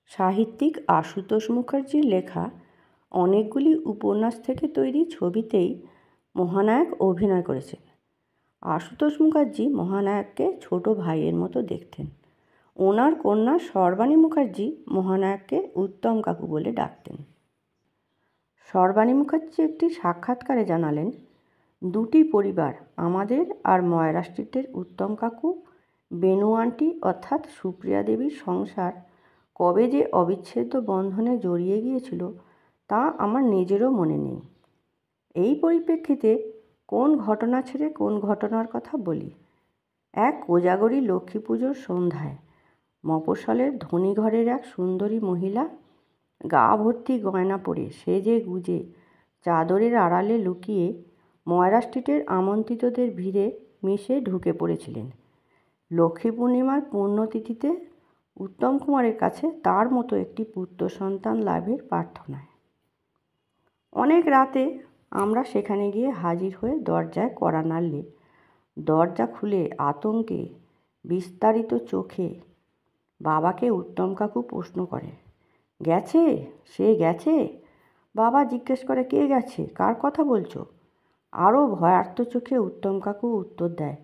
সাহিত্যিক আশুতোষ মুখার্জির লেখা অনেকগুলি উপন্যাস থেকে তৈরি ছবিতেই মহানায়ক অভিনয় করেছেন। আশুতোষ মুখার্জি মহানায়ককে ছোট ভাইয়ের মতো দেখতেন। ওনার কন্যা সর্বাণী মুখার্জি মহানায়ককে উত্তম কাকু বলে ডাকতেন। সর্বাণী মুখার্জি একটি সাক্ষাৎকারে জানালেন, দুটি পরিবার, আমাদের আর ময়রা স্ট্রিটের উত্তম কাকু, বেনু আন্টি অর্থাৎ সুপ্রিয়া দেবীর সংসার কবে যে অবিচ্ছেদ্য বন্ধনে জড়িয়ে গিয়েছিল তা আমার নিজেরও মনে নেই। এই পরিপ্রেক্ষিতে কোন ঘটনা ছেড়ে কোন ঘটনার কথা বলি। এক কোজাগরী লক্ষ্মী পুজোর সন্ধ্যায় মফস্বলের ধনী ঘরের এক সুন্দরী মহিলা গা ভর্তি গয়না পরে সেজে গুজে চাদরের আড়ালে লুকিয়ে ময়রা স্ট্রিটের আমন্ত্রিতদের ভিড়ে মিশে ঢুকে পড়েছিলেন লক্ষ্মী পূর্ণিমার পুণ্যতিথিতে উত্তম কুমারের কাছে তার মতো একটি পুত্র সন্তান লাভের প্রার্থনায়। অনেক রাতে আমরা সেখানে গিয়ে হাজির হয়ে দরজায় কড়া নাড়লে দরজা খুলে আতঙ্কে বিস্তারিত চোখে বাবাকে উত্তম কাকু প্রশ্ন করে, গেছে? সে গেছে? বাবা জিজ্ঞেস করে, কে গেছে? কার কথা বলছো? আরও ভয়ার্ত চোখে উত্তম কাকু উত্তর দেয়,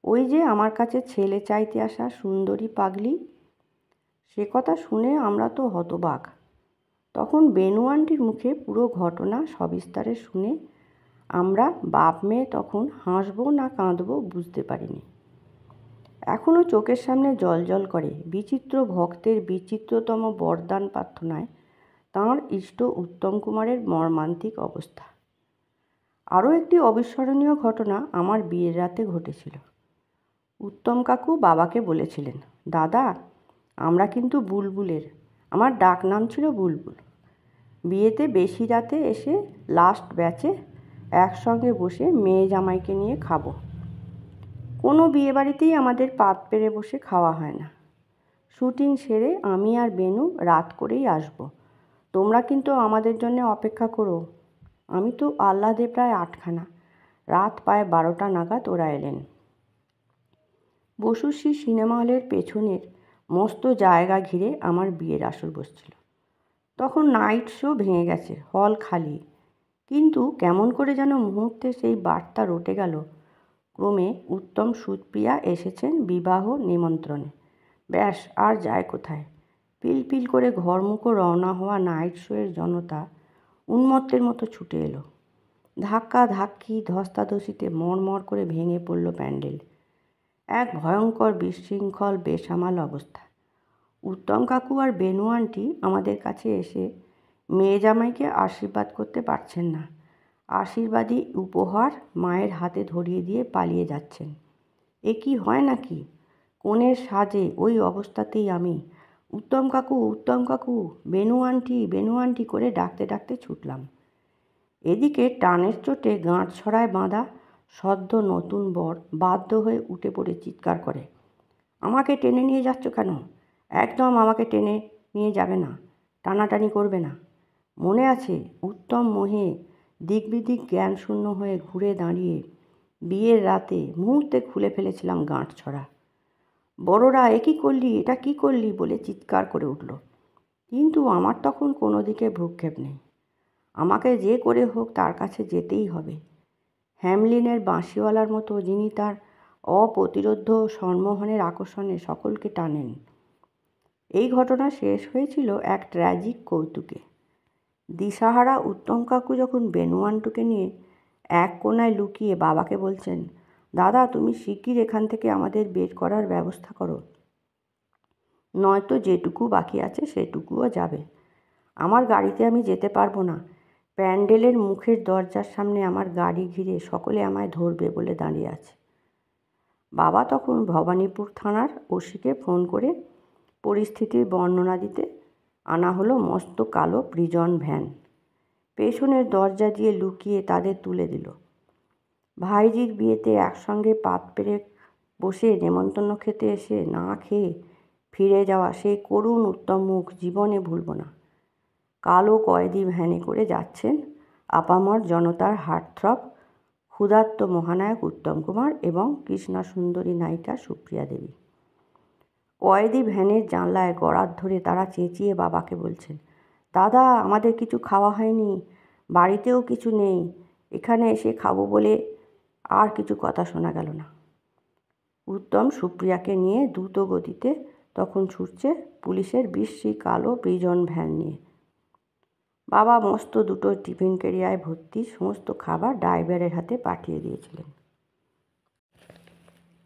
ওই যে আমার কাছে ছেলে চাইতে আসা সুন্দরী পাগলি। সে কথা শুনে আমরা তো হতবাক। তখন বেনু আন্টির মুখে পুরো ঘটনা সবিস্তারে শুনে আমরা বাপ মেয়ে তখন হাসবো না কাঁদবো বুঝতে পারিনি। এখনও চোখের সামনে জ্বলজ্বল করে বিচিত্র ভক্তের বিচিত্রতম বরদান প্রার্থনায় তাঁর ইষ্ট উত্তম কুমারের মর্মান্তিক অবস্থা। আরও একটি অবিস্মরণীয় ঘটনা আমার বিয়ের রাতে ঘটেছিল। উত্তম কাকু বাবাকে বলেছিলেন, দাদা, আমরা কিন্তু বুলবুলের, আমার ডাক নাম ছিল বুলবুল। বিয়েতে বেশি রাতে এসে লাস্ট ব্যাচে একসঙ্গে বসে মেয়ে জামাইকে নিয়ে খাবো। কোনো বিয়েবাড়িতেই আমাদের পাত পেরে বসে খাওয়া হয় না। শুটিং সেরে আমি আর বেনু রাত করেই আসব, তোমরা কিন্তু আমাদের জন্য অপেক্ষা করো। আমি তো আহ্লাদে প্রায় আটখানা। রাত প্রায় 12টা নাগাদ ওরা এলেন। বসুশ্রী সিনেমা হলের পেছনের মস্ত জায়গা ঘিরে আমার বিয়ের আসর বসছিল। তখন নাইট শো ভেঙে গেছে, হল খালি। কিন্তু কেমন করে যেন মুহূর্তে সেই বার্তা রটে গেল, ক্রমে উত্তম সুপ্রিয়া এসেছেন বিবাহ নিমন্ত্রণে। ব্যাস, আর যায় কোথায়। পিলপিল করে ঘরমুখো রওনা হওয়া নাইট শোয়ের জনতা উন্মত্তের মতো ছুটে এলো। ধাক্কা ধাক্কি ধস্তাধস্তিতে মড়মড় করে ভেঙে পড়ল প্যান্ডেল। এক ভয়ঙ্কর বিশৃঙ্খল বেসামাল অবস্থা। উত্তম কাকু আর বেনু আন্টি আমাদের কাছে এসে মেয়ে জামাইকে আশীর্বাদ করতে পারছেন না। আশীর্বাদী উপহার মায়ের হাতে ধরিয়ে দিয়ে পালিয়ে যাচ্ছেন। এ কি হয় নাকি? কনের সাজে ওই অবস্থাতেই আমি উত্তম কাকু, উত্তম কাকু, বেনু আন্টি করে ডাকতে ডাকতে ছুটলাম। এদিকে টানের চোটে গাঁটছড়ায় বাঁধা সদ্য নতুন বর বাধ্য হয়ে উঠে পড়ে চিৎকার করে, আমাকে টেনে নিয়ে যাচ্ছ কেন? একদম আমাকে টেনে নিয়ে যাবে না, টানাটানি করবে না। মনে আছে, উত্তম মোহে দিকবিদিক জ্ঞান শূন্য হয়ে ঘুরে দাঁড়িয়ে বিয়ের রাতে মুহূর্তে খুলে ফেলেছিলাম গাঁটছড়া। বড়রা, এ কী করলি, এটা কী করলি বলে চিৎকার করে উঠল। কিন্তু আমার তখন কোনো দিকে ভ্রুক্ষেপ নেই। আমাকে যে করে হোক তার কাছে যেতেই হবে। হ্যামলিনের বাঁশিওয়ালার মতো, যিনি তার অপ্রতিরোধ্য সম্মোহনের আকর্ষণে সকলকে টানেন। এই ঘটনা শেষ হয়েছিল এক ট্র্যাজিক কৌতুকে। দিশাহারা উত্তম কাকু যখন বেনু আন্টুকে নিয়ে এক কোণায় লুকিয়ে বাবাকে বলছেন, দাদা, তুমি শিগগির এখান থেকে আমাদের বের করার ব্যবস্থা করো, নয়তো যেটুকু বাকি আছে সেটুকুও যাবে। আমার গাড়িতে আমি যেতে পারবো না। প্যান্ডেলের মুখের দরজার সামনে আমার গাড়ি ঘিরে সকলে আমায় ধরবে বলে দাঁড়িয়ে আছে। বাবা তখন ভবানীপুর থানার ওসিকে ফোন করে পরিস্থিতির বর্ণনা দিতে আনা হলো মস্ত কালো প্রিজন ভ্যান। পেছনের দরজা দিয়ে লুকিয়ে তাদের তুলে দিল। ভাইজির বিয়েতে একসঙ্গে পাত পেরে বসে নেমন্তন্ন খেতে এসে না খেয়ে ফিরে যাওয়া সেই করুণ উত্তম মুখ জীবনে ভুলব না। কালো কয়েদি ভ্যানে করে যাচ্ছেন আপামর জনতার হার্টথ্রব ক্ষুধার্ত মহানায়ক উত্তম কুমার এবং কৃষ্ণা সুন্দরী নায়িকা সুপ্রিয়া দেবী। কয়েদি ভ্যানের জানলায় গরাদ ধরে তারা চেঁচিয়ে বাবাকে বলছেন, দাদা আমাদের কিছু খাওয়া হয়নি, বাড়িতেও কিছু নেই, এখানে এসে খাবো বলে। আর কিছু কথা শোনা গেল না। উত্তম সুপ্রিয়াকে নিয়ে দ্রুত গতিতে তখন ছুটছে পুলিশের বিশ্রী কালো প্রিজন ভ্যান নিয়ে। বাবা মস্ত দুটো টিফিন ক্যারিয়ায় ভর্তি সমস্ত খাবার ড্রাইভারের হাতে পাঠিয়ে দিয়েছিলেন।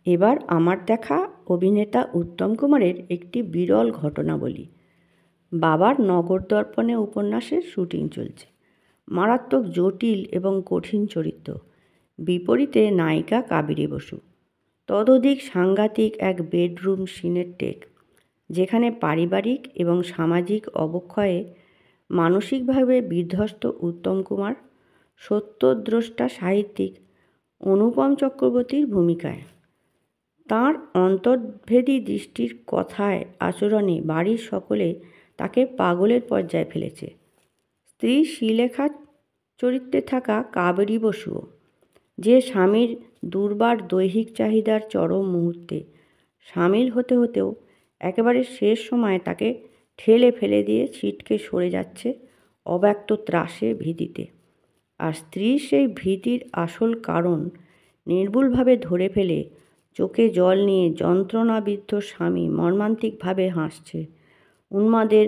এবার আমার দেখা অভিনেতা উত্তম কুমারের একটি বিরল ঘটনা বলি। বাবার নগর দর্পণে উপন্যাসের শুটিং চলছে। মারাত্মক জটিল এবং কঠিন চরিত্র, বিপরীতে নায়িকা কাবেরী বসু। ততোধিক সাংঘাতিক এক বেডরুম সিনের টেক, যেখানে পারিবারিক এবং সামাজিক অবক্ষয়ে মানসিকভাবে বিধ্বস্ত উত্তম কুমার সত্যদ্রষ্টা সাহিত্যিক অনুপম চক্রবর্তীর ভূমিকায়। তাঁর অন্তর্ভেদী দৃষ্টির কথায় আচরণে বাড়ির সকলে তাকে পাগলের পর্যায়ে ফেলেছে। স্ত্রী শ্রীলেখার চরিত্রে থাকা কাবেরী বসুও, যে স্বামীর দুর্বার দৈহিক চাহিদার চরম মুহূর্তে সামিল হতে হতেও একেবারে শেষ সময়ে তাকে ঠেলে ফেলে দিয়ে ছিটকে সরে যাচ্ছে অব্যক্ত ত্রাসে ভীতিতে। আর স্ত্রীর সেই ভীতির আসল কারণ নির্ভুলভাবে ধরে ফেলে চোখে জল নিয়ে যন্ত্রণাবিদ্ধ স্বামী মর্মান্তিকভাবে হাসছে, উন্মাদের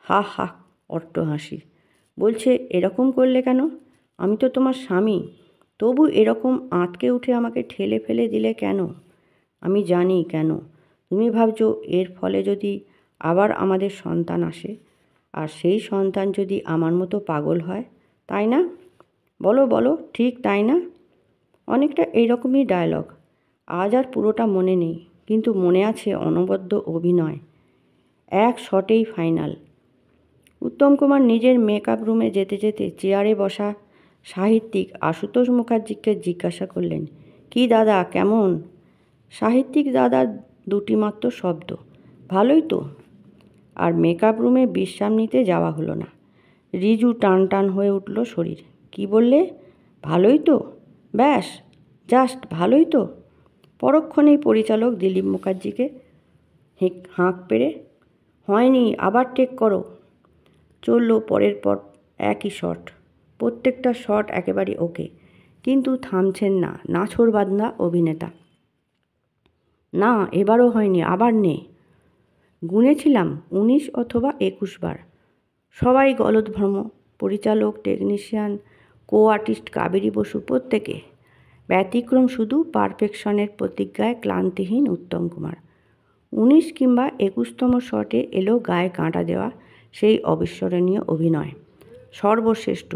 হা হা অট্টহাসি। বলছে, এরকম করলে কেন? আমি তো তোমার স্বামী, তবু এরকম আঁতকে উঠে আমাকে ঠেলে ফেলে দিলে কেন? আমি জানি কেন। তুমি ভাবছো এর ফলে যদি আবার আমাদের সন্তান আসে, আর সেই সন্তান যদি আমার মতো পাগল হয়, তাই না? বলো বলো, ঠিক তাই না? অনেকটা এইরকমই ডায়লগ। আজ আর পুরোটা মনে নেই, কিন্তু মনে আছে অনবদ্য অভিনয়। এক শটেই ফাইনাল। উত্তম কুমার নিজের মেকআপ রুমে যেতে যেতে চেয়ারে বসা সাহিত্যিক আশুতোষ মুখার্জিকে জিজ্ঞাসা করলেন, কি দাদা কেমন? সাহিত্যিক দাদার দুটি মাত্র শব্দ, ভালোই তো। আর মেকআপ রুমে বিশ্রাম নিতে যাওয়া হলো না। রিজু টান টান হয়ে উঠল শরীর। কি বললে? ভালোই তো? ব্যাস, জাস্ট ভালোই তো? পরক্ষণেই পরিচালক দিলীপ মুখার্জিকে হাঁক পেড়ে, হয়নি, আবার টেক করো। চলল পরের পর একই শট। প্রত্যেকটা শট একেবারে ওকে, কিন্তু থামছেন না নাছোড়বান্দা অভিনেতা। না, এবারও হয়নি, আবার নে। গুনেছিলাম 19 অথবা 21 বার। সবাই গলদভ্রম, পরিচালক, technician, co artist Kaberi Basu প্রত্যেকে। ব্যতিক্রম শুধু পারফেকশনের প্রতিজ্ঞায় ক্লান্তিহীন উত্তম কুমার। 19 কিংবা 21তম শটে এলো গায়ে কাঁটা দেওয়া সেই অবিস্মরণীয় অভিনয়, সর্বশ্রেষ্ঠ।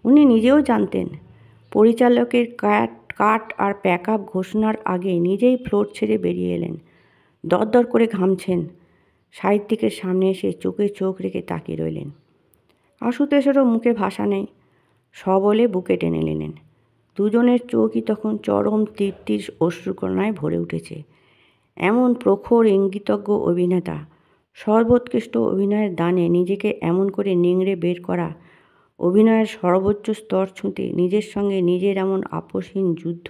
উনি নিজেও জানতেন। পরিচালকের কাট আর প্যাক আপ ঘোষণার আগে নিজেই ফ্লোর ছেড়ে বেরিয়ে এলেন। দরদর করে ঘামছেন। সাহিত্যিকের সামনে এসে চোখে চোখ রেখে তাকিয়ে রইলেন। আশুতোষেরও মুখে ভাষা নেই, সবলে বুকে টেনে নিলেন। দুজনের চোখই তখন চরম তৃপ্তির অশ্রুকণায় ভরে উঠেছে। এমন প্রখর ইঙ্গিতজ্ঞ অভিনেতা, সর্বোৎকৃষ্ট অভিনয়ের দানে নিজেকে এমন করে নিংড়ে বের করা, অভিনয়ের সর্বোচ্চ স্তর ছুঁতে নিজের সঙ্গে নিজের এমন আপসহীন যুদ্ধ,